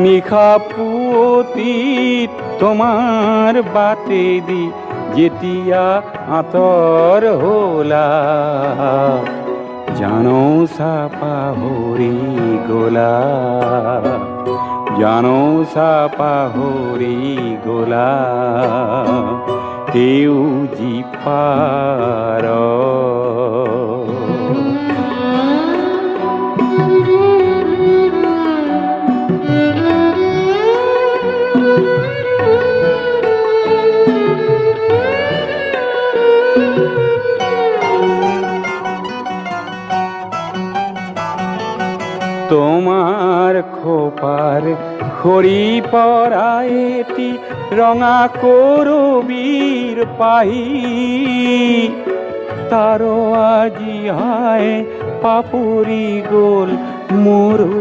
নিশা পুৱতি তোমাৰ বাটেদি যেতিয়া আঁতৰ হ'লা, জানো চা পাহৰি গ'লা, জানো চা পাহৰি গ'লা, সেউজী পাৰ। তোমাৰ খোপাৰ সৰি পৰা এটি ৰঙা কৰবীৰ পাহি, তাৰো আজি হাই পাপৰি গ'ল মোৰো